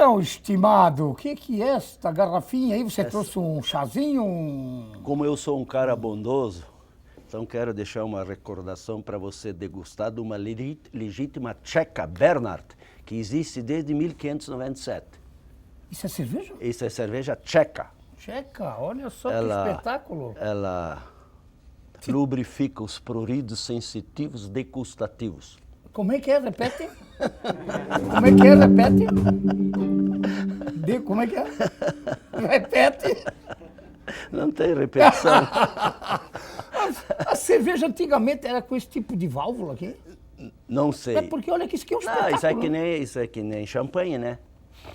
Então, estimado, o que é esta garrafinha aí? Você trouxe um chazinho? Como eu sou um cara bondoso, então quero deixar uma recordação para você degustar de uma legítima tcheca Bernard, que existe desde 1597. Isso é cerveja? Isso é cerveja tcheca. Tcheca, olha só que espetáculo. Ela lubrifica os pruridos sensitivos degustativos. Como é que é? Repete. Como é que é? Repete. Como é que é? Repete. Não tem repetição. A cerveja antigamente era com esse tipo de válvula aqui? Não sei. É porque olha que isso aqui é um Não, espetáculo. isso é que nem champanhe, né?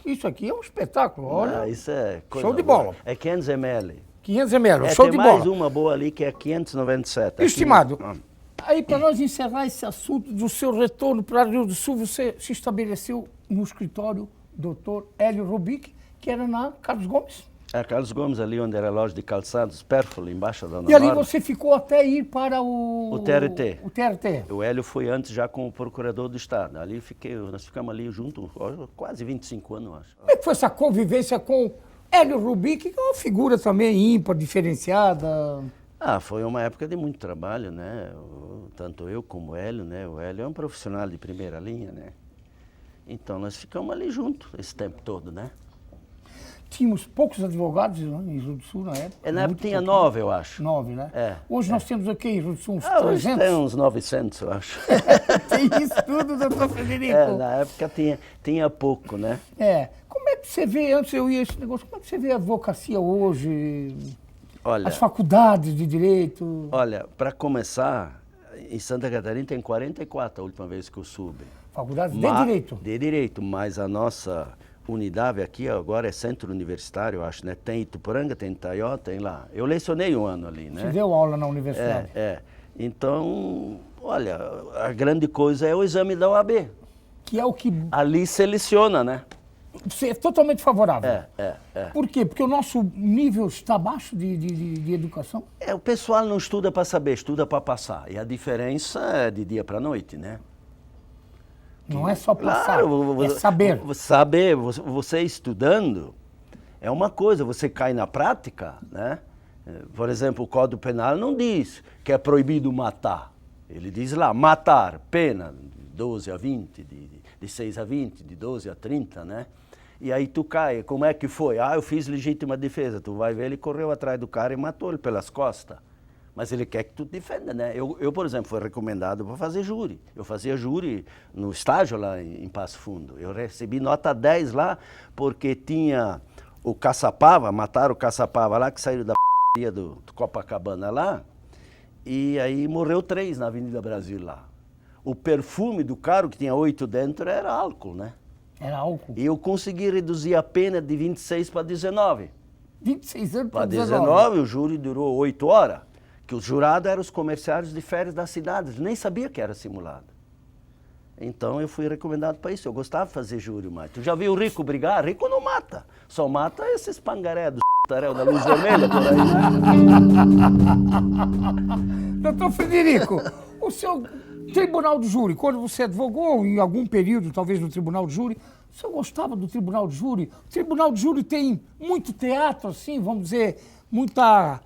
Isso aqui é um espetáculo, olha. Não, isso é coisa Show de boa. bola. É 500 ml. 500 ml, É, show tem de mais bola. uma boa ali que é 597. Estimado, Aqui- aí para nós encerrar esse assunto do seu retorno para o Rio do Sul, você se estabeleceu no escritório Dr. Hélio Rubic, que era na Carlos Gomes. É, Carlos Gomes, ali onde era a loja de calçados, Pérfolo, embaixo da Dona E ali Norma. você ficou até ir para o TRT. O TRT. O Hélio foi antes já como procurador do Estado. Ali nós ficamos ali juntos, quase 25 anos, eu acho. Como é que foi essa convivência com Hélio Rubic, que é uma figura também ímpar, diferenciada? Ah, foi uma época de muito trabalho, né? Tanto eu como o Hélio, né? O Hélio é um profissional de primeira linha, né? Então nós ficamos ali juntos esse tempo todo, né? Tínhamos poucos advogados em Rio do Sul na época. Na época muito tinha pouquinho. 9, eu acho. 9, né? É, Hoje nós temos aqui em Rio do Sul uns Hoje 300. tem uns 900, eu acho. Tem isso tudo, doutor Frederico. Na época tinha pouco, né? Como é que você vê, antes eu ia esse negócio, como é que você vê a advocacia hoje? Olha, As faculdades de direito? olha, para começar, em Santa Catarina tem 44 a última vez que eu soube. Faculdades de direito? De direito, mas a nossa unidade aqui agora é centro universitário, eu acho, né? Tem Ituporanga, tem Itaió, tem lá. Eu lecionei um ano ali, né? Você deu aula na universidade? Então, olha, a grande coisa é o exame da OAB. Que é o que Ali seleciona, né? você é totalmente favorável. É. Por quê? Porque o nosso nível está abaixo de educação? O pessoal não estuda para saber, estuda para passar. E a diferença é de dia para noite, né? Não é só passar, Claro, é saber. Saber, você estudando é uma coisa, você cai na prática, né? Por exemplo, o Código Penal não diz que é proibido matar. Ele diz lá, matar, pena, de 12 a 20, de 6 a 20, de 12 a 30, né? E aí tu cai, como é que foi? Ah, eu fiz legítima defesa. Tu vai ver, ele correu atrás do cara e matou ele pelas costas. Mas ele quer que tu defenda, né? Eu, por exemplo, fui recomendado para fazer júri. Eu fazia júri no estágio lá em Passo Fundo. Eu recebi nota 10 lá porque tinha o Caçapava, mataram o Caçapava lá, que saiu da p*** do Copacabana lá. E aí morreu 3 na Avenida Brasil lá. O perfume do carro, que tinha 8 dentro, era álcool, né? Era álcool. E eu consegui reduzir a pena de 26 para 19. 26 anos Para para 19, o júri durou 8 horas. Que os jurados eram os comerciários de férias da cidade, eles nem sabiam que era simulado. Então eu fui recomendado para isso, eu gostava de fazer júri, mas tu já viu o rico brigar? Rico não mata, só mata esses pangaré do tarel da luz vermelha por aí. Doutor Frederico, o seu tribunal de júri, quando você advogou em algum período, talvez no tribunal de júri, o senhor gostava do tribunal de júri? O tribunal de júri tem muito teatro, assim, vamos dizer, muita...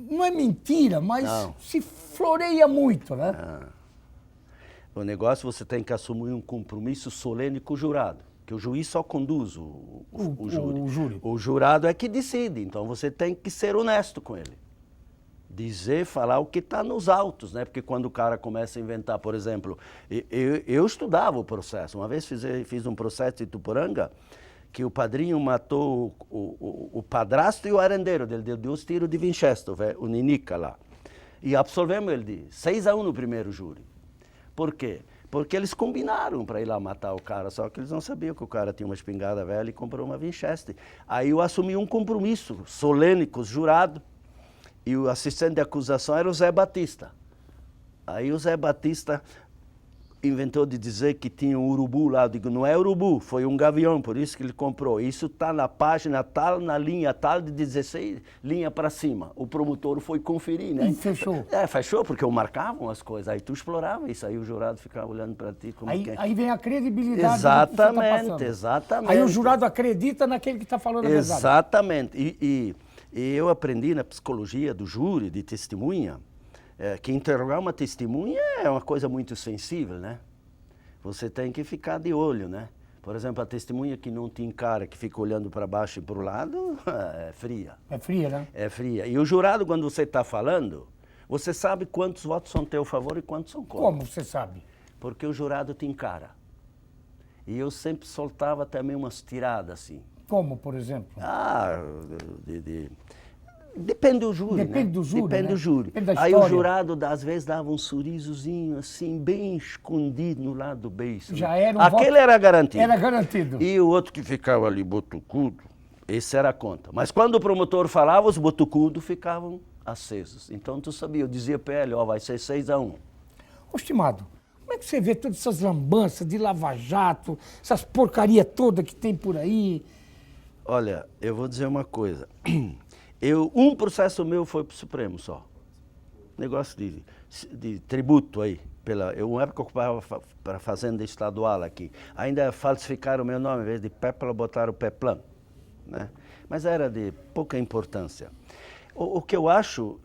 Não é mentira, mas Não. se floreia muito, né? O negócio você tem que assumir um compromisso solene com o jurado, que o juiz só conduz o júri. O jurado é que decide, então você tem que ser honesto com ele. Dizer, falar o que está nos autos, né? Porque quando o cara começa a inventar, por exemplo, eu estudava o processo. Uma vez fiz um processo de Ituporanga, que o padrinho matou o padrasto e o arendeiro, ele deu 2 tiros de Winchester, o Ninica lá. E absolvemos ele de 6-1 no primeiro júri. Por quê? Porque eles combinaram para ir lá matar o cara, só que eles não sabiam que o cara tinha uma espingarda velha e comprou uma Winchester. Aí eu assumi um compromisso solene com os jurados, e o assistente de acusação era o Zé Batista. Aí o Zé Batista inventou de dizer que tinha um urubu lá. Eu digo, não é urubu, foi um gavião, por isso que ele comprou. Isso está na página tal, na linha tal, de 16 linha para cima. O promotor foi conferir, né? E fechou. Fechou, porque eu marcavam as coisas. Aí tu explorava isso, aí o jurado ficava olhando para ti como Aí, quem... aí vem a credibilidade Exatamente, do que você tá passando. exatamente. Aí o jurado acredita naquele que está falando a verdade. Exatamente. E eu aprendi na psicologia do júri, de testemunha, que interrogar uma testemunha é uma coisa muito sensível, né? Você tem que ficar de olho, né? Por exemplo, a testemunha que não te encara, que fica olhando para baixo e para o lado, é fria. É fria, né? É fria. E o jurado, quando você está falando, você sabe quantos votos são a teu favor e quantos são contra. Como você sabe? Porque o jurado te encara. E eu sempre soltava também umas tiradas assim. Como, por exemplo? Depende do júri, Depende né? do júri, Depende né? do júri. Depende da Aí o história. jurado, às vezes, dava um sorrisozinho assim, bem escondido no lado do beiço. Já né? era um Aquele voto- era garantido. Era garantido. E o outro que ficava ali, botucudo, esse era a conta. Mas quando o promotor falava, os botucudos ficavam acesos. Então tu sabia, eu dizia para ele, ó, vai ser 6-1. Ô, estimado, como é que você vê todas essas lambanças de Lava-Jato, essas porcaria toda que tem por aí? Olha, eu vou dizer uma coisa. Um processo meu foi para o Supremo só. Negócio de tributo aí. Eu, uma época, ocupava para a Fazenda Estadual aqui. Ainda falsificaram o meu nome, em vez de Pepla, botaram Peplan. Né? Mas era de pouca importância. O que eu acho,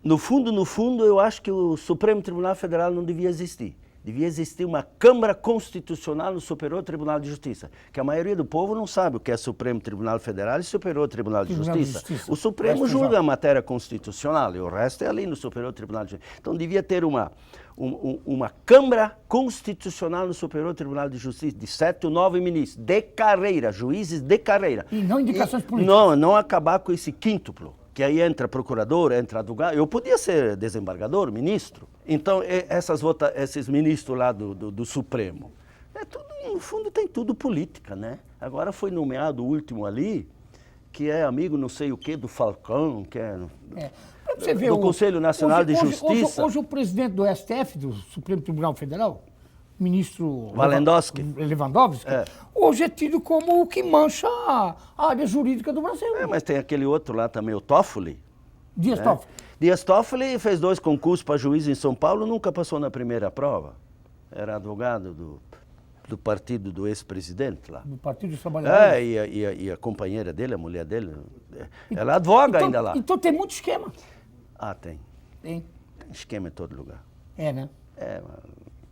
no fundo, eu acho que o Supremo Tribunal Federal não devia existir. Devia existir uma Câmara Constitucional no Superior Tribunal de Justiça, que a maioria do povo não sabe o que é Supremo Tribunal Federal e Superior Tribunal de Justiça. O Supremo julga a matéria constitucional e o resto é ali no Superior Tribunal de Justiça. Então devia ter uma Câmara Constitucional no Superior Tribunal de Justiça, de 7 ou 9 ministros, de carreira, juízes de carreira. E não indicações políticas. Não acabar com esse quíntuplo. Que aí entra procurador, entra advogado. Eu podia ser desembargador, ministro. Então, esses ministros lá do Supremo, tudo, no fundo tem tudo política, né? Agora foi nomeado o último ali, que é amigo não sei o quê do Falcão, que é Pra você ver, do Conselho Nacional de Justiça. Hoje o presidente do STF, do Supremo Tribunal Federal, ministro Lewandowski, hoje é tido como o que mancha a área jurídica do Brasil. Mas tem aquele outro lá também, o Toffoli. Dias Toffoli. Dias Toffoli fez 2 concursos para juiz em São Paulo, nunca passou na primeira prova. Era advogado do partido do ex-presidente lá. Do Partido dos Trabalhadores. E a companheira dele, a mulher dele, ela advoga ainda lá. Então tem muito esquema. Tem. Tem. Tem esquema em todo lugar. É, né?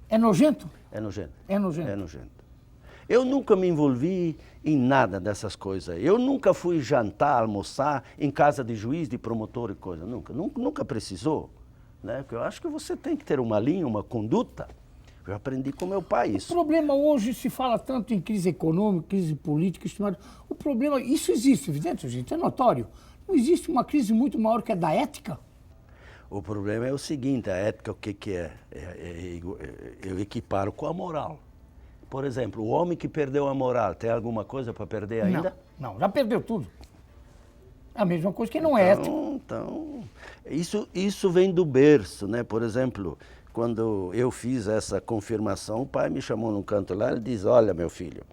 É nojento? É nojento. É nojento. É nojento. Eu nunca me envolvi em nada dessas coisas. Eu nunca fui jantar, almoçar em casa de juiz, de promotor e coisa. Nunca precisou. Né? Porque eu acho que você tem que ter uma linha, uma conduta. Eu aprendi com meu pai isso. O problema hoje se fala tanto em crise econômica, crise política, estimado. O problema, isso existe, evidente, gente, é notório. Não existe uma crise muito maior que a da ética? O problema é o seguinte, a ética o que é? Eu equiparo com a moral. Por exemplo, o homem que perdeu a moral, tem alguma coisa para perder ainda? Não, já perdeu tudo. É a mesma coisa que não é ético. Então, isso vem do berço, né? Por exemplo, quando eu fiz essa confirmação, o pai me chamou num canto lá e diz, olha, meu filho,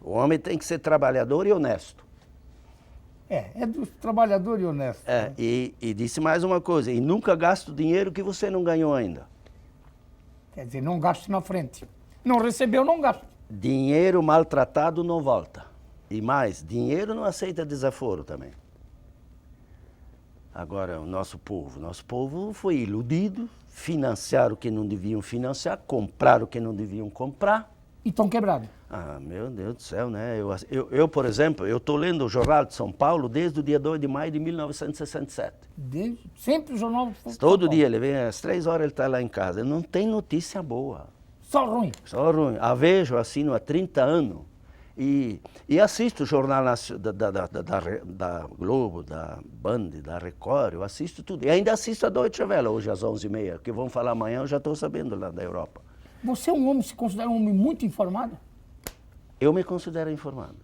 o homem tem que ser trabalhador e honesto. É do trabalhador e honesto. E disse mais uma coisa, e nunca gaste o dinheiro que você não ganhou ainda. Quer dizer, não gaste na frente. Não recebeu, não gasta. Dinheiro maltratado não volta. E mais, dinheiro não aceita desaforo também. Agora, o nosso povo foi iludido, financiaram o que não deviam financiar, compraram o que não deviam comprar. E estão quebrados. Meu Deus do céu, né? Eu, por exemplo, eu estou lendo o Jornal de São Paulo desde o dia 2 de maio de 1967. Sempre o jornal... Todo dia, ele vem às 3 horas, ele está lá em casa. Não tem notícia boa. Só ruim. Só ruim. A Vejo, assino há 30 anos. E assisto o jornal da Globo, da Band, da Record, eu assisto tudo. E ainda assisto a Deutsche Welle, hoje às 11h30, que vão falar amanhã, eu já estou sabendo lá da Europa. Você é um homem, se considera um homem muito informado? Eu me considero informado.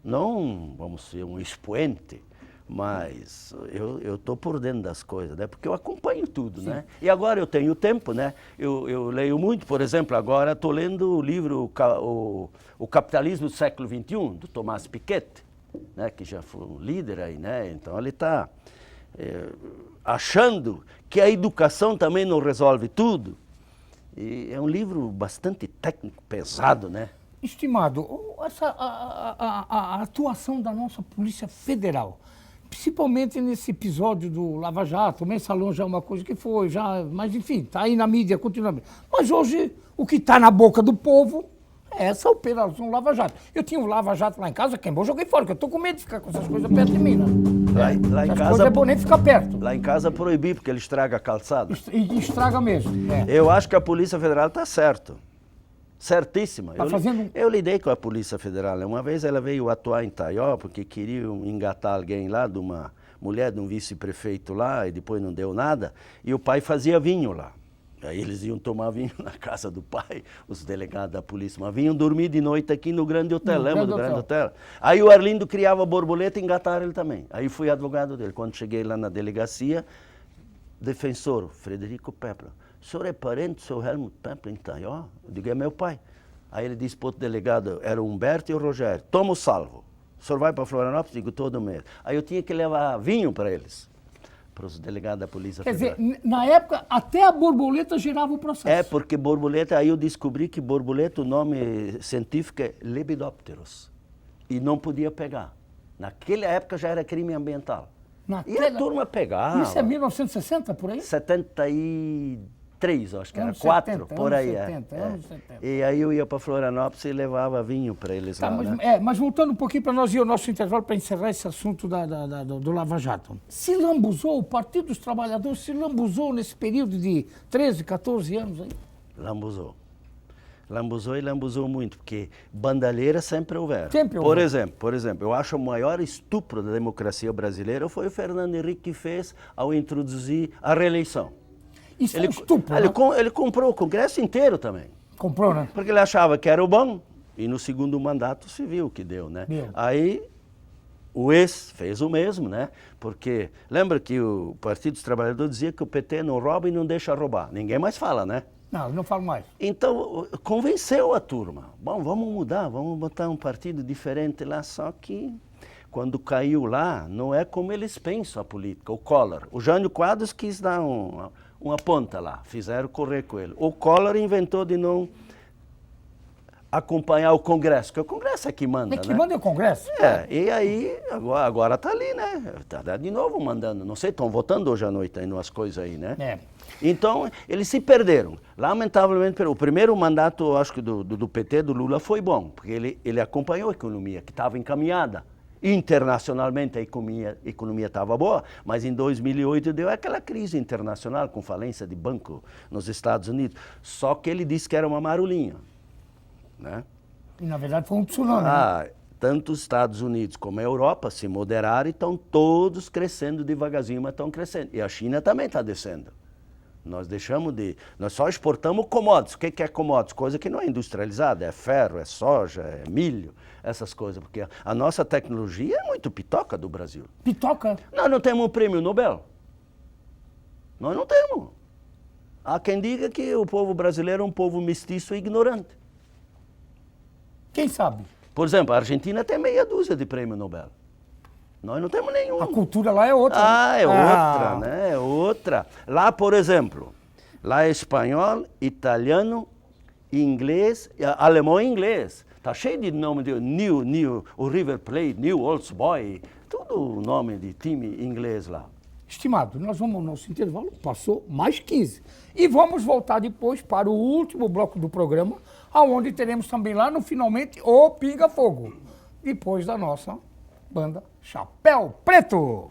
Não vamos ser um expoente, Mas eu estou por dentro das coisas, né? Porque eu acompanho tudo, né? E agora eu tenho tempo, né? Eu leio muito, por exemplo, agora estou lendo o livro o Capitalismo do Século XXI, do Thomas Piketty, né? Que já foi um líder aí, né? Então ele está achando que a educação também não resolve tudo. E é um livro bastante técnico, pesado, né? Estimado, a atuação da nossa Polícia Federal, principalmente nesse episódio do Lava Jato, o Mensalão já é uma coisa que foi, já, mas enfim, está aí na mídia continuamente. Mas hoje, o que está na boca do povo é essa operação Lava Jato. Eu tinha um Lava Jato lá em casa, queimou, joguei fora, porque eu estou com medo de ficar com essas coisas perto de mim, né? Lá em Essas casa coisas é bom nem ficar perto. Lá em casa proibi, porque ele estraga a calçada. E estraga mesmo. Eu acho que a Polícia Federal está certo. Certíssima. Tá fazendo... Eu lidei com a Polícia Federal. Uma vez ela veio atuar em Taió, porque queriam engatar alguém lá, de uma mulher, de um vice-prefeito lá, e depois não deu nada. E o pai fazia vinho lá. Aí eles iam tomar vinho na casa do pai, os delegados da polícia. Mas vinham dormir de noite aqui no Grande Hotel, lembra do Grande Hotel? Aí o Arlindo criava borboleta e engataram ele também. Aí fui advogado dele. Quando cheguei lá na delegacia, defensor, Frederico Pepla. O senhor é parente do seu Helmut Pepla em Taió? Eu digo, é meu pai. Aí ele disse para o outro delegado, era o Humberto e o Rogério, toma o salvo. O senhor vai para Florianópolis? Digo, todo mês. Aí eu tinha que levar vinho para eles, para os delegados da Polícia Federal. Quer dizer, na época, até a borboleta gerava o processo. É, porque borboleta, aí eu descobri que borboleta, o nome científico é Lepidopteros. E não podia pegar. Naquela época já era crime ambiental. E a turma pegava. Isso é 1960, por aí? 73, acho que era, Anos 4, 70, por aí. anos 70, anos 70. E aí eu ia para Florianópolis e levava vinho para eles lá, mas, né? mas voltando um pouquinho para nós ir ao nosso intervalo para encerrar esse assunto do Lava Jato. Se lambuzou, o Partido dos Trabalhadores se lambuzou nesse período de 13, 14 anos aí? Lambuzou. Lambuzou e lambuzou muito, porque bandalheira sempre houveram. Sempre houve. Por exemplo, eu acho o maior estupro da democracia brasileira foi o Fernando Henrique que fez ao introduzir a reeleição. Isso é um estupro, né? Ele comprou o Congresso inteiro também. Comprou, né? Porque ele achava que era o bom, e no segundo mandato se viu o que deu, né? Deu. Aí o ex fez o mesmo, né? Porque lembra que o Partido dos Trabalhadores dizia que o PT não rouba e não deixa roubar. Ninguém mais fala, né? Não, não falo mais. Então, convenceu a turma. Bom, vamos mudar, vamos botar um partido diferente lá, só que quando caiu lá, não é como eles pensam a política. O Collor, o Jânio Quadros quis dar uma ponta lá, fizeram correr com ele. O Collor inventou de não acompanhar o Congresso, porque o Congresso é que manda, É que né? manda o Congresso? E aí, agora está ali, né? Está de novo mandando. Não sei, estão votando hoje à noite aí umas coisas aí, né? É. Então, eles se perderam. Lamentavelmente, o primeiro mandato, acho que do PT, do Lula, foi bom, porque ele acompanhou a economia, que estava encaminhada. Internacionalmente, a economia estava boa, mas em 2008 deu aquela crise internacional com falência de banco nos Estados Unidos. Só que ele disse que era uma marulinha, né? E, na verdade, foi um tsunami, né? Tanto os Estados Unidos como a Europa se moderaram e estão todos crescendo devagarzinho, mas estão crescendo. E a China também está descendo. Nós só exportamos commodities. O que é commodities? Coisa que não é industrializada, é ferro, é soja, é milho, essas coisas. Porque a nossa tecnologia é muito pitoca do Brasil. Pitoca? Nós não temos um prêmio Nobel. Nós não temos. Há quem diga que o povo brasileiro é um povo mestiço e ignorante. Quem sabe? Por exemplo, a Argentina tem meia dúzia de prêmio Nobel. Nós não temos nenhum. A cultura lá é outra. Outra, né? É outra. Lá, por exemplo, lá é espanhol, italiano, inglês, alemão e inglês. Tá cheio de nome de o River Plate, New Old Boy, tudo nome de time inglês lá. Estimado, nós vamos ao nosso intervalo, passou mais 15. E vamos voltar depois para o último bloco do programa, aonde teremos também lá no Finalmente o Pinga Fogo, depois da nossa banda Chapéu Preto.